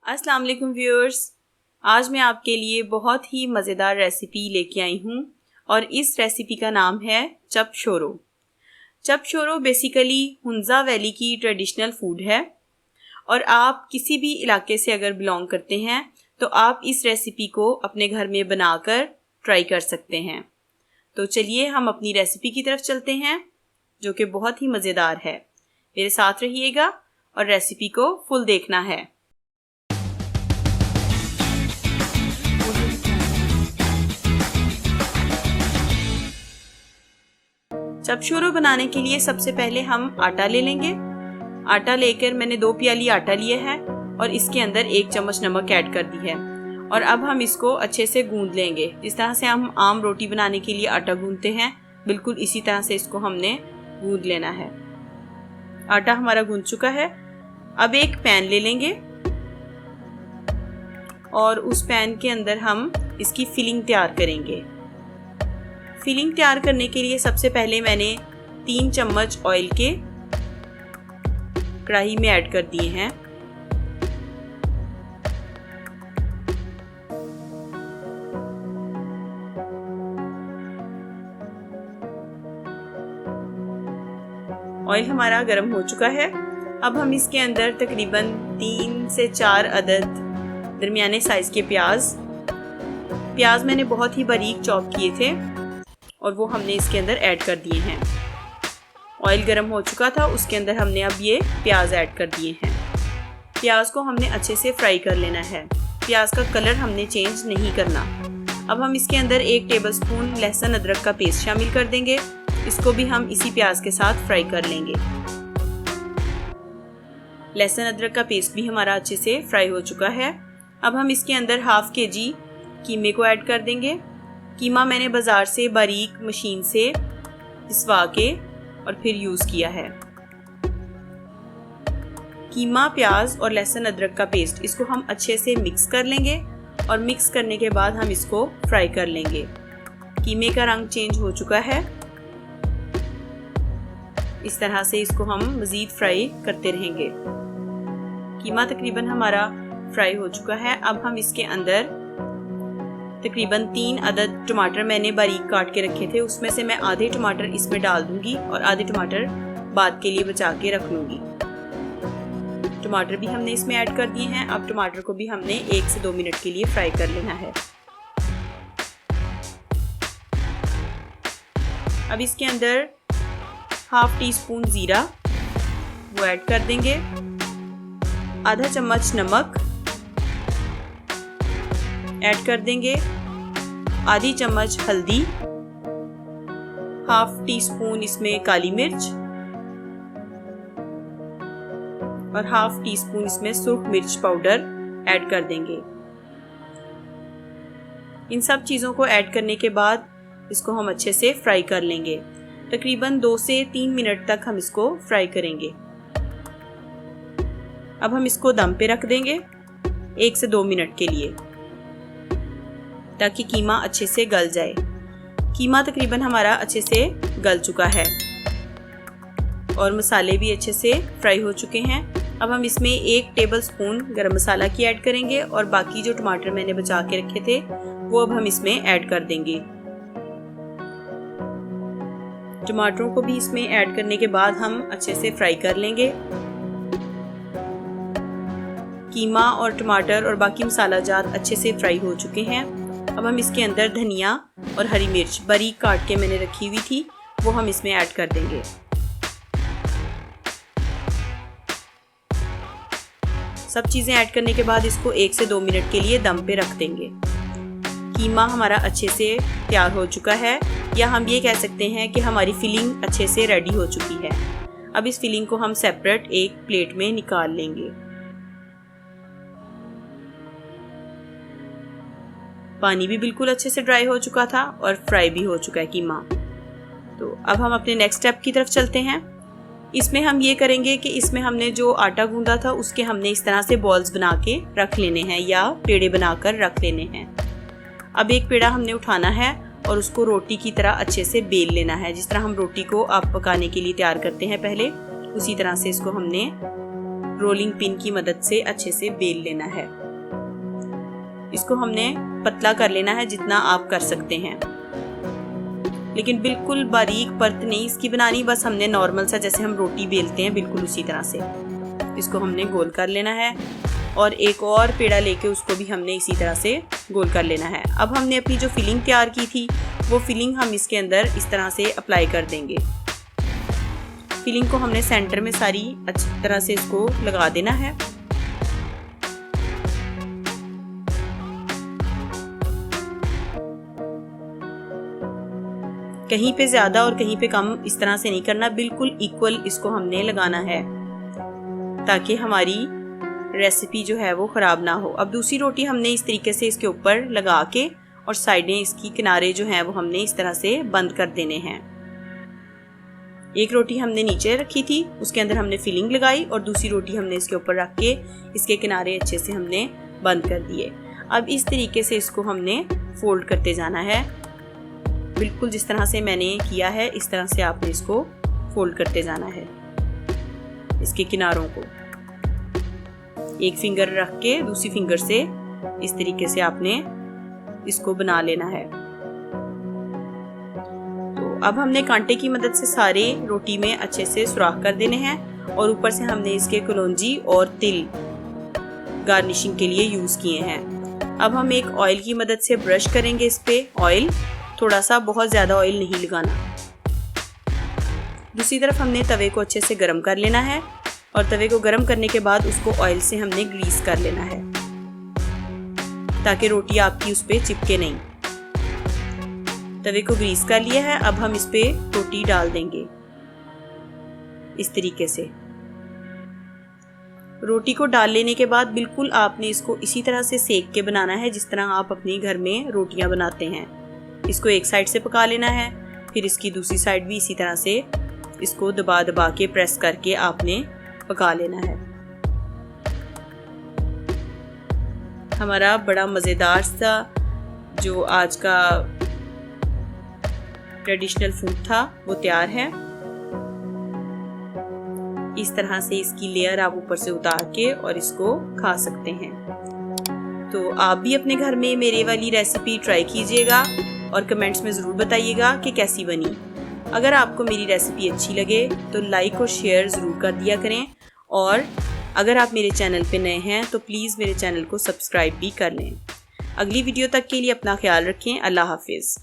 अस्सलाम वालेकुम व्यूअर्स। आज मैं आपके लिए बहुत ही मज़ेदार रेसिपी लेके आई हूँ और इस रेसिपी का नाम है चप शोरो। चप शोरो बेसिकली हुंजा वैली की ट्रेडिशनल फूड है और आप किसी भी इलाके से अगर बिलोंग करते हैं तो आप इस रेसिपी को अपने घर में बनाकर ट्राई कर सकते हैं। तो चलिए हम अपनी रेसिपी की तरफ चलते हैं जो कि बहुत ही मज़ेदार है। मेरे साथ रहिएगा और रेसिपी को फुल देखना है। चप शोरो बनाने के लिए सबसे पहले हम आटा ले लेंगे। आटा लेकर मैंने 2 प्याली आटा लिया है और इसके अंदर 1 चम्मच नमक ऐड कर दी है और अब हम इसको अच्छे से गूंद लेंगे। जिस तरह से हम आम रोटी बनाने के लिए आटा गूंदते हैं बिल्कुल इसी तरह से इसको हमने गूंद लेना है। आटा हमारा गूंद चुका है। अब एक पैन ले लेंगे और उस पैन के अंदर हम इसकी फिलिंग तैयार करेंगे। फिलिंग तैयार करने के लिए सबसे पहले मैंने 3 चम्मच ऑयल के कढ़ाई में ऐड कर दिए हैं। ऑयल हमारा गर्म हो चुका है। अब हम इसके अंदर तकरीबन 3 से 4 अदद दरमियाने साइज के प्याज मैंने बहुत ही बारीक चॉप किए थे और वो हमने इसके अंदर ऐड कर दिए हैं। ऑयल गर्म हो चुका था, उसके अंदर हमने अब ये प्याज ऐड कर दिए हैं। प्याज को हमने अच्छे से फ्राई कर लेना है। प्याज का कलर हमने चेंज नहीं करना। अब हम इसके अंदर 1 टेबलस्पून लहसुन अदरक का पेस्ट शामिल कर देंगे। इसको भी हम इसी प्याज के साथ फ्राई कर लेंगे। लहसुन अदरक का पेस्ट भी हमारा अच्छे से फ्राई हो चुका है। अब हम इसके अंदर हाफ kg कीमे को ऐड कर देंगे। कीमा मैंने बाज़ार से बारीक मशीन से पिसवा के और फिर यूज़ किया है। कीमा, प्याज और लहसुन अदरक का पेस्ट इसको हम अच्छे से मिक्स कर लेंगे और मिक्स करने के बाद हम इसको फ्राई कर लेंगे। कीमे का रंग चेंज हो चुका है। इस तरह से इसको हम मज़ीद फ्राई करते रहेंगे। कीमा तकरीबन हमारा फ्राई हो चुका है। अब हम इसके अंदर तकरीबन 3 अदद टमाटर मैंने बारीक काट के रखे थे, उसमें से मैं आधे टमाटर इसमें डाल दूंगी और आधे टमाटर बाद के लिए बचा के रख लूंगी। टमाटर भी हमने इसमें ऐड कर दिए हैं। अब टमाटर को भी हमने 1 से 2 मिनट के लिए फ्राई कर लेना है। अब इसके अंदर हाफ टी-स्पून जीरा वो ऐड कर देंगे। आधा चम्मच नमक ऐड कर देंगे। आधी चम्मच हल्दी, हाफ टी-स्पून इसमें काली मिर्च और हाफ टी-स्पून इसमें सुर्ख मिर्च पाउडर ऐड कर देंगे। इन सब चीज़ों को ऐड करने के बाद इसको हम अच्छे से फ्राई कर लेंगे। तकरीबन 2 से 3 मिनट तक हम इसको फ्राई करेंगे। अब हम इसको दम पे रख देंगे 1 से 2 मिनट के लिए ताकि कीमा अच्छे से गल जाए। कीमा तकरीबन हमारा अच्छे से गल चुका है और मसाले भी अच्छे से फ्राई हो चुके हैं। अब हम इसमें 1 टेबलस्पून गरम मसाला की ऐड करेंगे और बाकी जो टमाटर मैंने बचा के रखे थे वो अब हम इसमें ऐड कर देंगे। टमाटरों को भी इसमें ऐड करने के बाद हम अच्छे से फ्राई कर लेंगे। कीमा और टमाटर और बाकी मसाला जात अच्छे से फ्राई हो चुके हैं। अब हम इसके अंदर धनिया और हरी मिर्च बारीक काट के मैंने रखी हुई थी वो हम इसमें ऐड कर देंगे। सब चीज़ें ऐड करने के बाद इसको 1 से 2 मिनट के लिए दम पे रख देंगे। कीमा हमारा अच्छे से तैयार हो चुका है या हम ये कह सकते हैं कि हमारी फिलिंग अच्छे से रेडी हो चुकी है। अब इस फिलिंग को हम सेपरेट एक प्लेट में निकाल लेंगे। पानी भी बिल्कुल अच्छे से ड्राई हो चुका था और फ्राई भी हो चुका है कीमा। तो अब हम अपने नेक्स्ट स्टेप की तरफ चलते हैं। इसमें हम ये करेंगे कि इसमें हमने जो आटा गूंदा था उसके हमने इस तरह से बॉल्स बना के रख लेने हैं या पेड़े बनाकर रख लेने हैं। अब एक पेड़ा हमने उठाना है और उसको रोटी की तरह अच्छे से बेल लेना है। जिस तरह हम रोटी को आप पकाने के लिए तैयार करते हैं पहले, उसी तरह से इसको हमने रोलिंग पिन की मदद से अच्छे से बेल लेना है। इसको हमने पतला कर लेना है जितना आप कर सकते हैं, लेकिन बिल्कुल बारीक परत नहीं इसकी बनानी, बस हमने नॉर्मल सा जैसे हम रोटी बेलते हैं बिल्कुल उसी तरह से इसको हमने गोल कर लेना है। और एक और पेड़ा लेके उसको भी हमने इसी तरह से गोल कर लेना है। अब हमने अपनी जो फिलिंग तैयार की थी वो फिलिंग हम इसके अंदर इस तरह से अप्लाई कर देंगे। फिलिंग को हमने सेंटर में सारी अच्छी तरह से इसको लगा देना है। कहीं पे ज़्यादा और कहीं पे कम इस तरह से नहीं करना, बिल्कुल इक्वल इसको हमने लगाना है ताकि हमारी रेसिपी जो है वो ख़राब ना हो। अब दूसरी रोटी हमने इस तरीके से इसके ऊपर लगा के और साइडें इसकी किनारे जो हैं वो हमने इस तरह से बंद कर देने हैं। एक रोटी हमने नीचे रखी थी, उसके अंदर हमने फिलिंग लगाई और दूसरी रोटी हमने इसके ऊपर रख के इसके किनारे अच्छे से हमने बंद कर दिए। अब इस तरीके से इसको हमने फोल्ड करते जाना है, बिल्कुल जिस तरह से मैंने किया है इस तरह से आपने इसको फोल्ड करते जाना है। इसके किनारों को एक फिंगर रख के दूसरी फिंगर से इस तरीके से आपने इसको बना लेना है। तो अब हमने कांटे की मदद से सारे रोटी में अच्छे से सुराख कर देने हैं और ऊपर से हमने इसके कलौंजी और तिल गार्निशिंग के लिए यूज किए हैं। अब हम एक ऑयल की मदद से ब्रश करेंगे इस पे ऑयल, थोड़ा सा, बहुत ज्यादा ऑयल नहीं लगाना। दूसरी तरफ हमने तवे को अच्छे से गर्म कर लेना है और तवे को गर्म करने के बाद उसको ऑयल से हमने ग्रीस कर लेना है ताकि रोटी आपकी उस पे चिपके नहीं। तवे को ग्रीस कर लिया है, अब हम इस पे रोटी डाल देंगे इस तरीके से। रोटी को डाल लेने के बाद बिल्कुल आपने इसको इसी तरह से सेक के बनाना है जिस तरह आप अपने घर में रोटियां बनाते हैं। इसको एक साइड से पका लेना है, फिर इसकी दूसरी साइड भी इसी तरह से इसको दबा दबा के प्रेस करके आपने पका लेना है। हमारा बड़ा मज़ेदार सा जो आज का ट्रेडिशनल फूड था वो तैयार है। इस तरह से इसकी लेयर आप ऊपर से उतार के और इसको खा सकते हैं। तो आप भी अपने घर में मेरे वाली रेसिपी ट्राई कीजिएगा और कमेंट्स में ज़रूर बताइएगा कि कैसी बनी। अगर आपको मेरी रेसिपी अच्छी लगे तो लाइक और शेयर ज़रूर कर दिया करें, और अगर आप मेरे चैनल पे नए हैं तो प्लीज़ मेरे चैनल को सब्सक्राइब भी कर लें। अगली वीडियो तक के लिए अपना ख्याल रखें। अल्लाह हाफिज़।